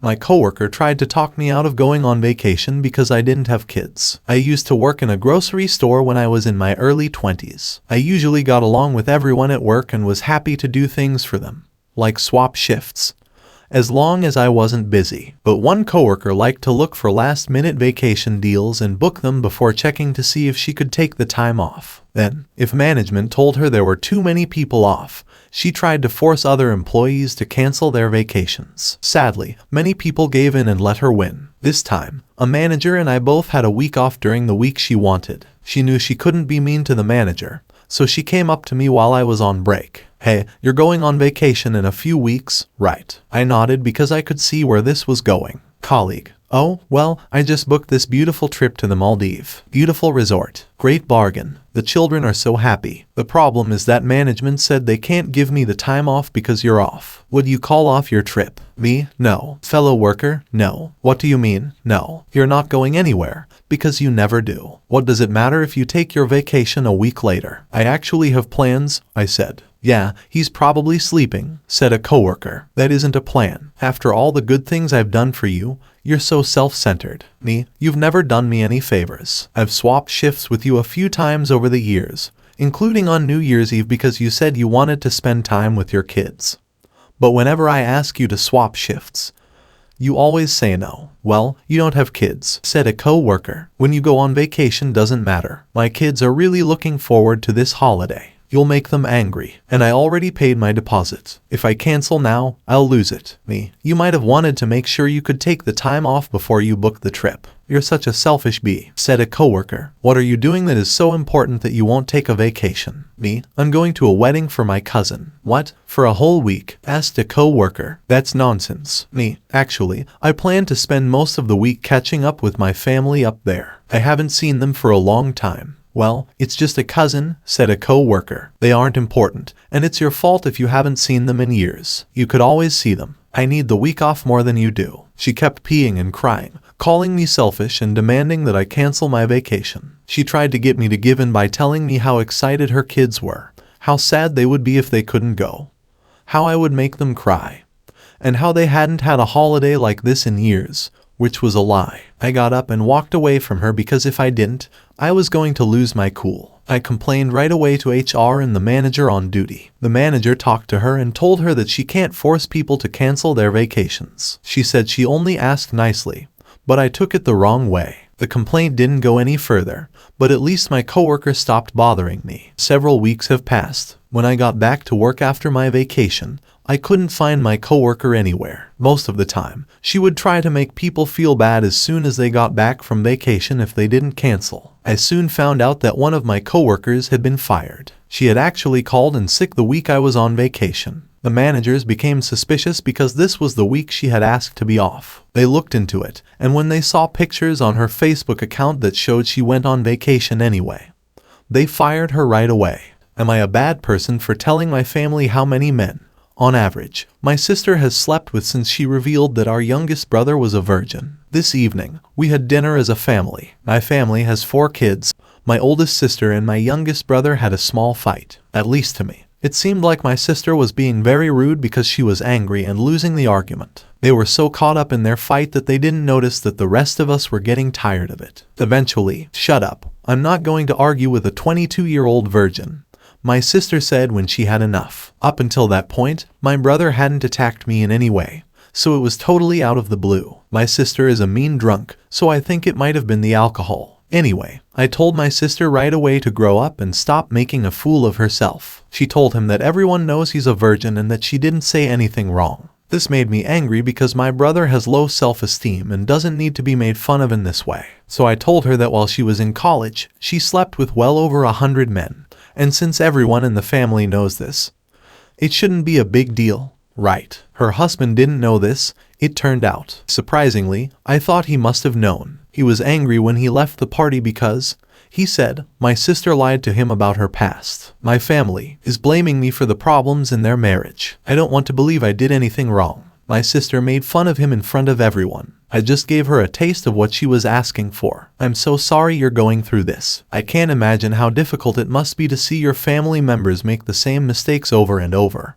My coworker tried to talk me out of going on vacation because I didn't have kids. I used to work in a grocery store when I was in my early 20s. I usually got along with everyone at work and was happy to do things for them, like swap shifts, as long as I wasn't busy. But one coworker liked to look for last-minute vacation deals and book them before checking to see if she could take the time off. Then, if management told her there were too many people off, she tried to force other employees to cancel their vacations. Sadly, many people gave in and let her win. This time, a manager and I both had a week off during the week she wanted. She knew she couldn't be mean to the manager, so she came up to me while I was on break. "Hey, you're going on vacation in a few weeks, right?" I nodded because I could see where this was going. Colleague: "Oh, well, I just booked this beautiful trip to the Maldives. Beautiful resort. Great bargain. The children are so happy. The problem is that management said they can't give me the time off because you're off. Would you call off your trip?" Me: "No." Fellow worker: "No." "What do you mean, no? You're not going anywhere, because you never do. What does it matter if you take your vacation a week later?" "I actually have plans," I said. "Yeah, he's probably sleeping," said a coworker. "That isn't a plan. After all the good things I've done for you, you're so self-centered." Me: "You've never done me any favors. I've swapped shifts with you a few times over the years, including on New Year's Eve because you said you wanted to spend time with your kids. But whenever I ask you to swap shifts, you always say no." "Well, you don't have kids," said a coworker. "When you go on vacation doesn't matter. My kids are really looking forward to this holiday. You'll make them angry, and I already paid my deposit. If I cancel now, I'll lose it." Me: "You might have wanted to make sure you could take the time off before you booked the trip. You're such a selfish bee," said a coworker. "What are you doing that is so important that you won't take a vacation?" Me: "I'm going to a wedding for my cousin." "What? For a whole week?" asked a coworker. "That's nonsense." Me: "Actually, I plan to spend most of the week catching up with my family up there. I haven't seen them for a long time." "Well, it's just a cousin," said a coworker. "They aren't important, and it's your fault if you haven't seen them in years. You could always see them. I need the week off more than you do." She kept peeing and crying, calling me selfish and demanding that I cancel my vacation. She tried to get me to give in by telling me how excited her kids were, how sad they would be if they couldn't go, how I would make them cry, and how they hadn't had a holiday like this in years, which was a lie. I got up and walked away from her because if I didn't, I was going to lose my cool. I complained right away to HR and the manager on duty. The manager talked to her and told her that she can't force people to cancel their vacations. She said she only asked nicely, but I took it the wrong way. The complaint didn't go any further, but at least my coworker stopped bothering me. Several weeks have passed. When I got back to work after my vacation, I couldn't find my coworker anywhere. Most of the time, she would try to make people feel bad as soon as they got back from vacation if they didn't cancel. I soon found out that one of my coworkers had been fired. She had actually called in sick the week I was on vacation. The managers became suspicious because this was the week she had asked to be off. They looked into it, and when they saw pictures on her Facebook account that showed she went on vacation anyway, they fired her right away. Am I a bad person for telling my family how many men, on average, my sister has slept with since she revealed that our youngest brother was a virgin? This evening, we had dinner as a family. My family has 4 kids. My oldest sister and my youngest brother had a small fight, at least to me. It seemed like my sister was being very rude because she was angry and losing the argument. They were so caught up in their fight that they didn't notice that the rest of us were getting tired of it. Eventually, "Shut up. I'm not going to argue with a 22-year-old virgin," my sister said when she had enough. Up until that point, my brother hadn't attacked me in any way, so it was totally out of the blue. My sister is a mean drunk, so I think it might have been the alcohol. Anyway, I told my sister right away to grow up and stop making a fool of herself. She told him that everyone knows he's a virgin and that she didn't say anything wrong. This made me angry because my brother has low self-esteem and doesn't need to be made fun of in this way. So I told her that while she was in college, she slept with well over 100 men. And since everyone in the family knows this, it shouldn't be a big deal, right? Her husband didn't know this, it turned out. Surprisingly, I thought he must have known. He was angry when he left the party because, he said, my sister lied to him about her past. My family is blaming me for the problems in their marriage. I don't want to believe I did anything wrong. My sister made fun of him in front of everyone. I just gave her a taste of what she was asking for. I'm so sorry you're going through this. I can't imagine how difficult it must be to see your family members make the same mistakes over and over.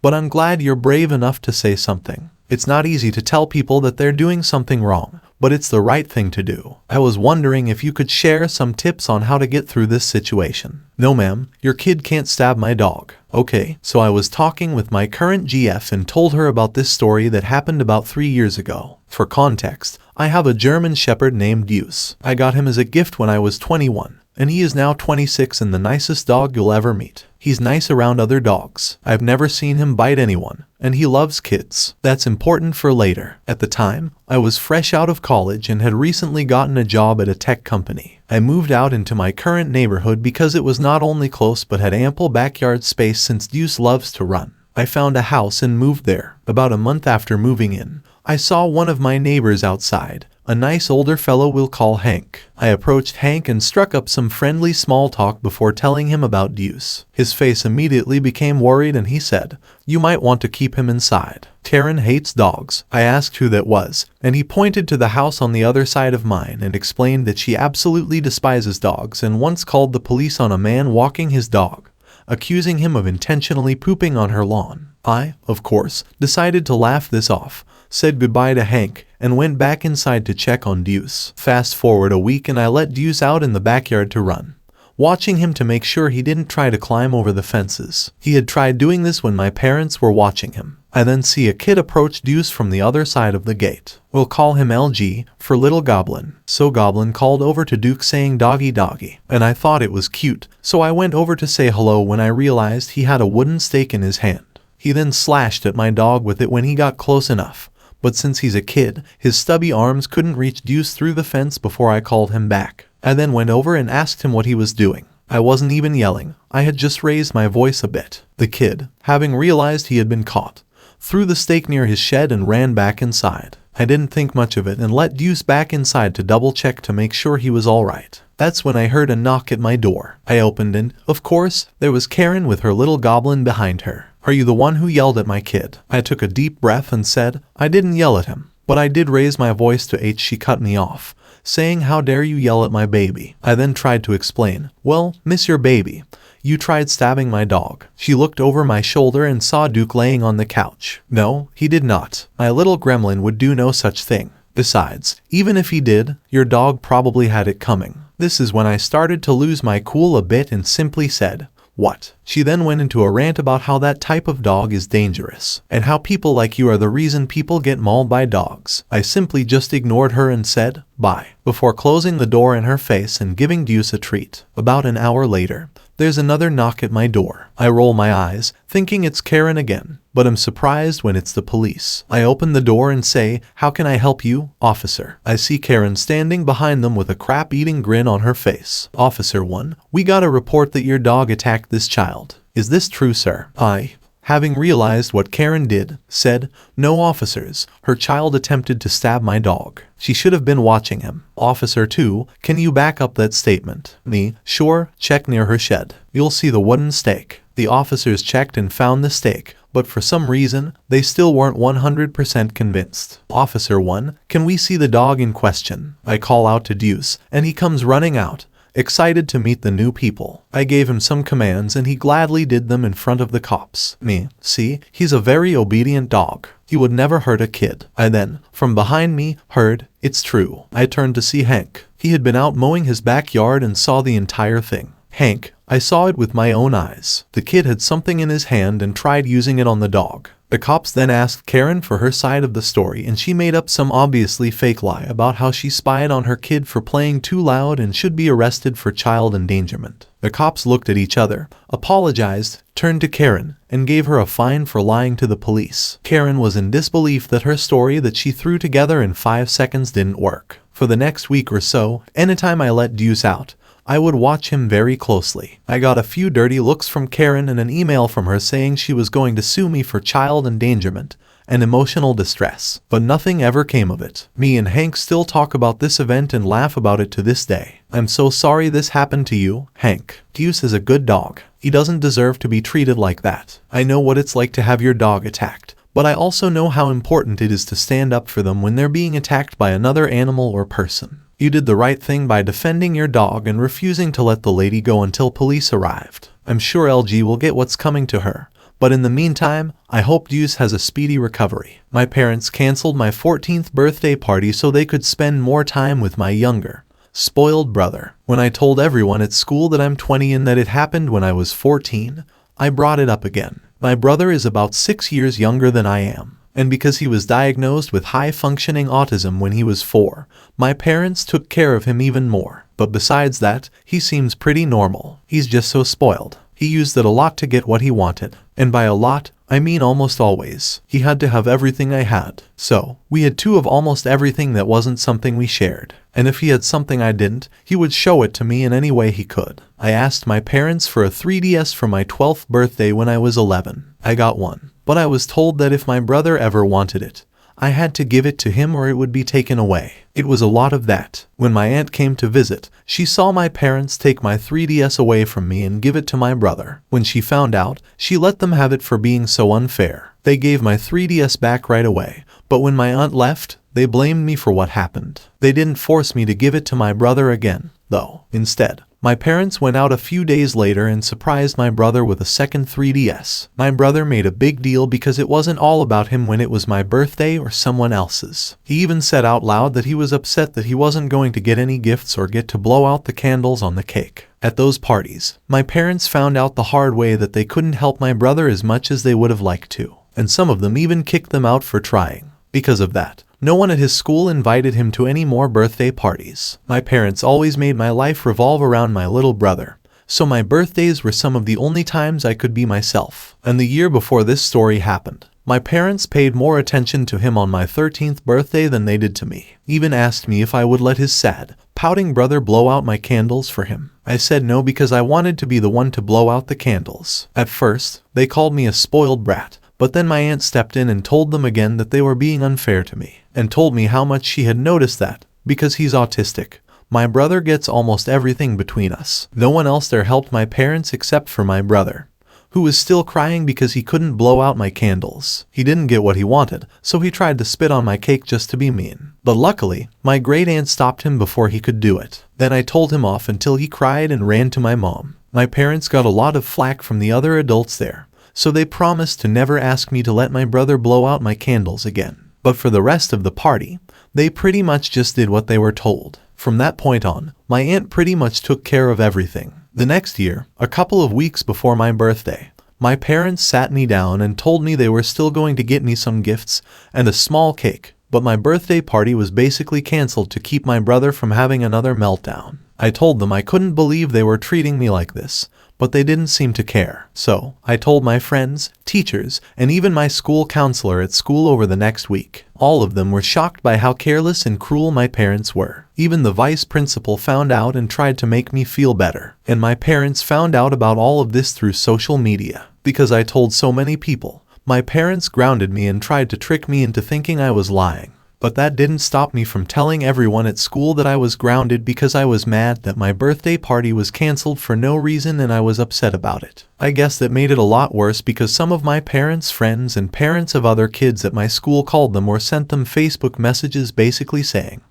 But I'm glad you're brave enough to say something. It's not easy to tell people that they're doing something wrong, but it's the right thing to do. I was wondering if you could share some tips on how to get through this situation. No ma'am, your kid can't stab my dog. Okay, so I was talking with my current GF and told her about this story that happened about 3 years ago. For context, I have a German Shepherd named Deuce. I got him as a gift when I was 21. And he is now 26 and the nicest dog you'll ever meet. He's nice around other dogs. I've never seen him bite anyone, and he loves kids. That's important for later. At the time, I was fresh out of college and had recently gotten a job at a tech company. I moved out into my current neighborhood because it was not only close but had ample backyard space since Deuce loves to run. I found a house and moved there. About a month after moving in, I saw one of my neighbors outside. A nice older fellow we'll call Hank. I approached Hank and struck up some friendly small talk before telling him about Deuce. His face immediately became worried and he said, "You might want to keep him inside. Karen hates dogs." I asked who that was, and he pointed to the house on the other side of mine and explained that she absolutely despises dogs and once called the police on a man walking his dog, accusing him of intentionally pooping on her lawn. I, of course, decided to laugh this off, said goodbye to Hank, and went back inside to check on Deuce. Fast forward a week and I let Deuce out in the backyard to run, watching him to make sure he didn't try to climb over the fences. He had tried doing this when my parents were watching him. I then see a kid approach Deuce from the other side of the gate. We'll call him LG, for Little Goblin. So Goblin called over to Duke saying doggy doggy, and I thought it was cute, so I went over to say hello when I realized he had a wooden stake in his hand. He then slashed at my dog with it when he got close enough. But since he's a kid, his stubby arms couldn't reach Deuce through the fence before I called him back. I then went over and asked him what he was doing. I wasn't even yelling. I had just raised my voice a bit. The kid, having realized he had been caught, threw the stake near his shed and ran back inside. I didn't think much of it and let Deuce back inside to double check to make sure he was alright. That's when I heard a knock at my door. I opened and, of course, there was Karen with her little goblin behind her. "Are you the one who yelled at my kid?" I took a deep breath and said, "I didn't yell at him, but I did raise my voice to H." She cut me off, saying, "How dare you yell at my baby?" I then tried to explain, "Well, miss, your baby. You tried stabbing my dog." She looked over my shoulder and saw Duke laying on the couch. "No, he did not. My little gremlin would do no such thing. Besides, even if he did, your dog probably had it coming." This is when I started to lose my cool a bit and simply said, "What?" She then went into a rant about how that type of dog is dangerous, and how people like you are the reason people get mauled by dogs. I simply just ignored her and said, "Bye," before closing the door in her face and giving Deuce a treat. About an hour later, there's another knock at my door. I roll my eyes, thinking it's Karen again, but I'm surprised when it's the police. I open the door and say, "How can I help you, officer?" I see Karen standing behind them with a crap-eating grin on her face. "Officer 1, we got a report that your dog attacked this child. Is this true, sir?" I, having realized what Karen did, said, "No, officers, her child attempted to stab my dog. She should have been watching him." Officer 2, can you back up that statement? Me, sure, check near her shed. You'll see the wooden stake. The officers checked and found the stake, but for some reason, they still weren't 100% convinced. Officer 1, can we see the dog in question? I call out to Deuce, and he comes running out, excited to meet the new people. I gave him some commands and he gladly did them in front of the cops. Me, see, he's a very obedient dog. He would never hurt a kid. I then, from behind me, heard, "It's true." I turned to see Hank. He had been out mowing his backyard and saw the entire thing. "Hank, I saw it with my own eyes. The kid had something in his hand and tried using it on the dog." The cops then asked Karen for her side of the story and she made up some obviously fake lie about how she spied on her kid for playing too loud and should be arrested for child endangerment. The cops looked at each other, apologized, turned to Karen, and gave her a fine for lying to the police. Karen was in disbelief that her story that she threw together in 5 seconds didn't work. For the next week or so, anytime I let Deuce out, I would watch him very closely. I got a few dirty looks from Karen and an email from her saying she was going to sue me for child endangerment and emotional distress, but nothing ever came of it. Me and Hank still talk about this event and laugh about it to this day. I'm so sorry this happened to you, Hank. Deuce is a good dog. He doesn't deserve to be treated like that. I know what it's like to have your dog attacked, but I also know how important it is to stand up for them when they're being attacked by another animal or person. You did the right thing by defending your dog and refusing to let the lady go until police arrived. I'm sure LG will get what's coming to her, But in the meantime, I hope Deuce has a speedy recovery. My parents canceled my 14th birthday party so they could spend more time with my younger, spoiled brother. When I told everyone at school that I'm 20 and that it happened when I was 14, I brought it up again. My brother is about 6 years younger than I am, and because he was diagnosed with high-functioning autism when he was 4, my parents took care of him even more. But besides that, he seems pretty normal. He's just so spoiled. He used it a lot to get what he wanted. And by a lot, I mean almost always. He had to have everything I had. So, we had 2 of almost everything that wasn't something we shared. And if he had something I didn't, he would show it to me in any way he could. I asked my parents for a 3DS for my 12th birthday when I was 11. I got one. But I was told that if my brother ever wanted it, I had to give it to him or it would be taken away. It was a lot of that. When my aunt came to visit, she saw my parents take my 3DS away from me and give it to my brother. When she found out, she let them have it for being so unfair. They gave my 3DS back right away, but when my aunt left, they blamed me for what happened. They didn't force me to give it to my brother again, though. Instead, my parents went out a few days later and surprised my brother with a second 3DS. My brother made a big deal because it wasn't all about him when it was my birthday or someone else's. He even said out loud that he was upset that he wasn't going to get any gifts or get to blow out the candles on the cake. At those parties, my parents found out the hard way that they couldn't help my brother as much as they would have liked to, and some of them even kicked them out for trying. Because of that, no one at his school invited him to any more birthday parties. My parents always made my life revolve around my little brother, so my birthdays were some of the only times I could be myself. And the year before this story happened, my parents paid more attention to him on my 13th birthday than they did to me. Even asked me if I would let his sad, pouting brother blow out my candles for him. I said no because I wanted to be the one to blow out the candles. At first, they called me a spoiled brat. But then my aunt stepped in and told them again that they were being unfair to me, and told me how much she had noticed that, because he's autistic, my brother gets almost everything between us. No one else there helped my parents except for my brother, who was still crying because he couldn't blow out my candles. He didn't get what he wanted, so he tried to spit on my cake just to be mean. But luckily, my great aunt stopped him before he could do it. Then I told him off until he cried and ran to my mom. My parents got a lot of flack from the other adults there, so they promised to never ask me to let my brother blow out my candles again. But for the rest of the party, they pretty much just did what they were told. From that point on, my aunt pretty much took care of everything. The next year, a couple of weeks before my birthday, my parents sat me down and told me they were still going to get me some gifts and a small cake, but my birthday party was basically canceled to keep my brother from having another meltdown. I told them I couldn't believe they were treating me like this, but they didn't seem to care. So, I told my friends, teachers, and even my school counselor at school over the next week. All of them were shocked by how careless and cruel my parents were. Even the vice principal found out and tried to make me feel better. And my parents found out about all of this through social media. Because I told so many people, my parents grounded me and tried to trick me into thinking I was lying. But that didn't stop me from telling everyone at school that I was grounded because I was mad that my birthday party was canceled for no reason and I was upset about it. I guess that made it a lot worse because some of my parents' friends and parents of other kids at my school called them or sent them Facebook messages basically saying,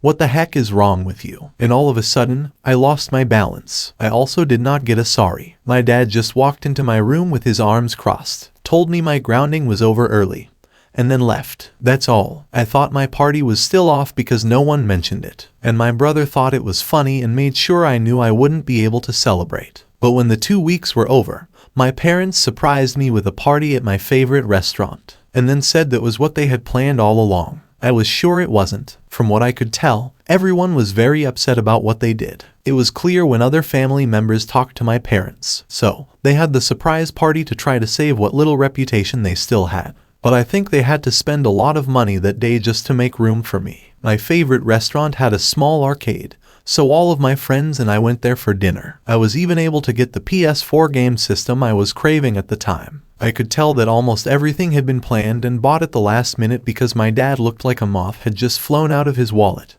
"What the heck is wrong with you?" And all of a sudden, I lost my balance. I also did not get a sorry. My dad just walked into my room with his arms crossed, told me my grounding was over early, and then left. That's all. I thought my party was still off because no one mentioned it. And my brother thought it was funny and made sure I knew I wouldn't be able to celebrate. But when the 2 weeks were over, my parents surprised me with a party at my favorite restaurant, and then said that was what they had planned all along. I was sure it wasn't. From what I could tell, everyone was very upset about what they did. It was clear when other family members talked to my parents. So, they had the surprise party to try to save what little reputation they still had. But I think they had to spend a lot of money that day just to make room for me. My favorite restaurant had a small arcade, so all of my friends and I went there for dinner. I was even able to get the PS4 game system I was craving at the time. I could tell that almost everything had been planned and bought at the last minute because my dad looked like a moth had just flown out of his wallet.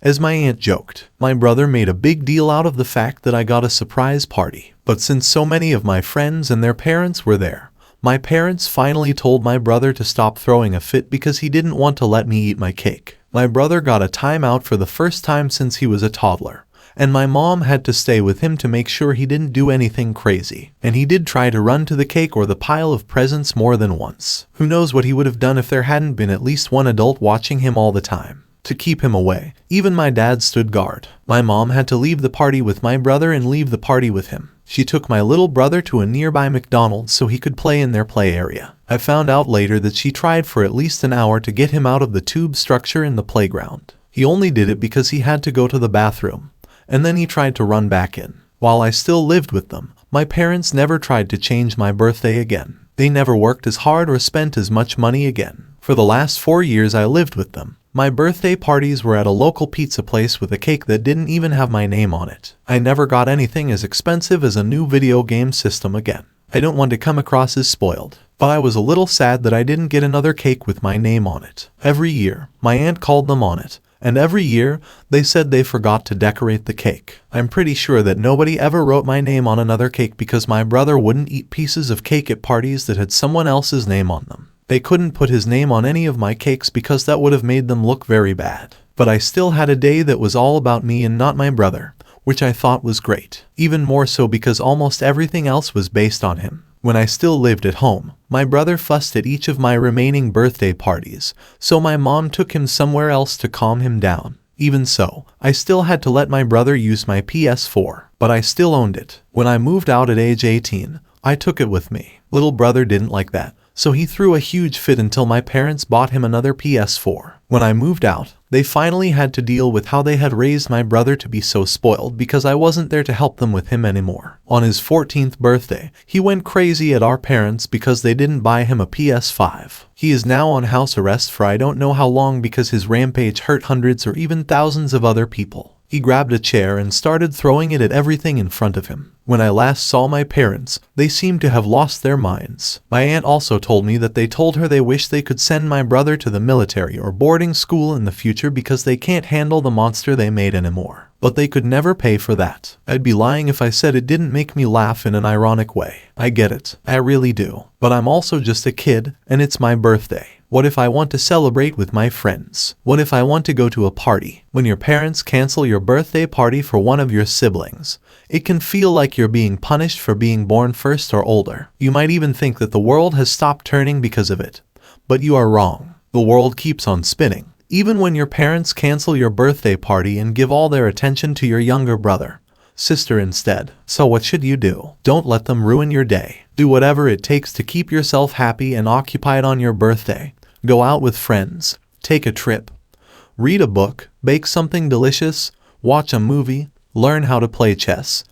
As my aunt joked, my brother made a big deal out of the fact that I got a surprise party. But since so many of my friends and their parents were there, my parents finally told my brother to stop throwing a fit because he didn't want to let me eat my cake. My brother got a timeout for the first time since he was a toddler, and my mom had to stay with him to make sure he didn't do anything crazy. And he did try to run to the cake or the pile of presents more than once. Who knows what he would have done if there hadn't been at least one adult watching him all the time to keep him away. Even my dad stood guard. My mom had to leave the party with my brother and leave the party with him. She took my little brother to a nearby McDonald's so he could play in their play area. I found out later that she tried for at least an hour to get him out of the tube structure in the playground. He only did it because he had to go to the bathroom, and then he tried to run back in. While I still lived with them, my parents never tried to change my birthday again. They never worked as hard or spent as much money again. For the last 4 years I lived with them. My birthday parties were at a local pizza place with a cake that didn't even have my name on it. I never got anything as expensive as a new video game system again. I don't want to come across as spoiled, but I was a little sad that I didn't get another cake with my name on it. Every year, my aunt called them on it, and every year, they said they forgot to decorate the cake. I'm pretty sure that nobody ever wrote my name on another cake because my brother wouldn't eat pieces of cake at parties that had someone else's name on them. They couldn't put his name on any of my cakes because that would have made them look very bad. But I still had a day that was all about me and not my brother, which I thought was great. Even more so because almost everything else was based on him. When I still lived at home, my brother fussed at each of my remaining birthday parties, so my mom took him somewhere else to calm him down. Even so, I still had to let my brother use my PS4, but I still owned it. When I moved out at age 18, I took it with me. Little brother didn't like that, so he threw a huge fit until my parents bought him another PS4. When I moved out, they finally had to deal with how they had raised my brother to be so spoiled because I wasn't there to help them with him anymore. On his 14th birthday, he went crazy at our parents because they didn't buy him a PS5. He is now on house arrest for I don't know how long because his rampage hurt hundreds or even thousands of other people. He grabbed a chair and started throwing it at everything in front of him. When I last saw my parents, they seemed to have lost their minds. My aunt also told me that they told her they wish they could send my brother to the military or boarding school in the future because they can't handle the monster they made anymore. But they could never pay for that. I'd be lying if I said it didn't make me laugh in an ironic way. I get it. I really do. But I'm also just a kid, and it's my birthday. What if I want to celebrate with my friends? What if I want to go to a party? When your parents cancel your birthday party for one of your siblings, it can feel like you're being punished for being born first or older. You might even think that the world has stopped turning because of it. But you are wrong. The world keeps on spinning. Even when your parents cancel your birthday party and give all their attention to your younger brother, sister instead. So what should you do? Don't let them ruin your day. Do whatever it takes to keep yourself happy and occupied on your birthday. Go out with friends, take a trip, read a book, bake something delicious, watch a movie, learn how to play chess.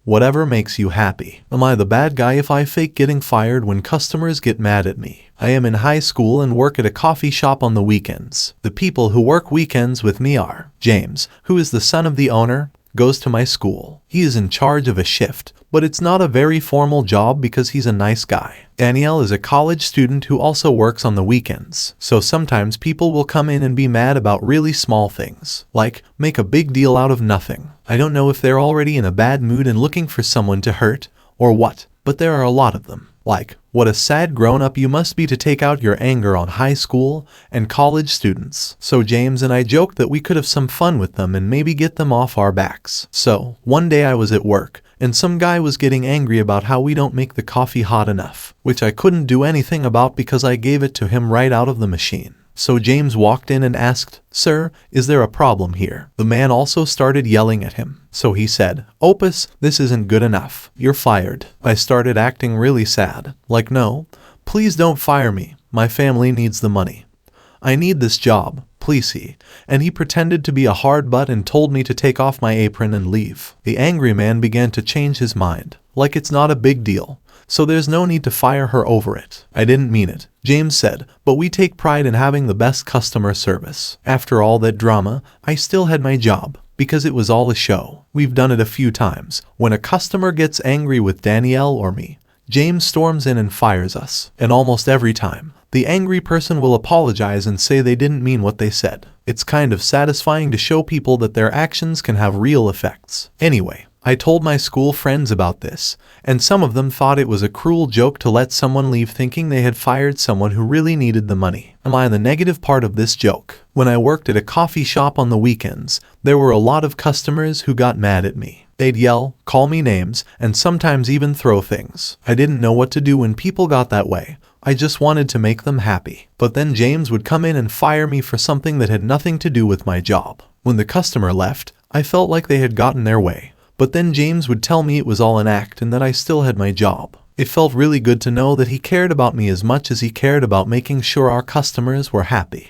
Whatever makes you happy. Am I the bad guy if I fake getting fired when customers get mad at me? I am in high school and work at a coffee shop on the weekends. The people who work weekends with me are James, who is the son of the owner, goes to my school. He is in charge of a shift, but it's not a very formal job because he's a nice guy. Danielle is a college student who also works on the weekends, so sometimes people will come in and be mad about really small things, like make a big deal out of nothing. I don't know if they're already in a bad mood and looking for someone to hurt, or what, but there are a lot of them. Like, what a sad grown-up you must be to take out your anger on high school and college students. So James and I joked that we could have some fun with them and maybe get them off our backs. So, one day I was at work, and some guy was getting angry about how we don't make the coffee hot enough, which I couldn't do anything about because I gave it to him right out of the machine. So James walked in and asked, "Sir, is there a problem here?" The man also started yelling at him. So he said, "Opus, this isn't good enough. You're fired." I started acting really sad. Like, no, please don't fire me. My family needs the money. I need this job, please he. And he pretended to be a hard butt and told me to take off my apron and leave. The angry man began to change his mind. Like it's not a big deal. So there's no need to fire her over it. I didn't mean it, James said, but we take pride in having the best customer service. After all that drama, I still had my job, because it was all a show. We've done it a few times. When a customer gets angry with Danielle or me, James storms in and fires us. And almost every time, the angry person will apologize and say they didn't mean what they said. It's kind of satisfying to show people that their actions can have real effects. Anyway, I told my school friends about this, and some of them thought it was a cruel joke to let someone leave thinking they had fired someone who really needed the money. Am I the negative part of this joke? When I worked at a coffee shop on the weekends, there were a lot of customers who got mad at me. They'd yell, call me names, and sometimes even throw things. I didn't know what to do when people got that way. I just wanted to make them happy. But then James would come in and fire me for something that had nothing to do with my job. When the customer left, I felt like they had gotten their way. But then James would tell me it was all an act and that I still had my job. It felt really good to know that he cared about me as much as he cared about making sure our customers were happy.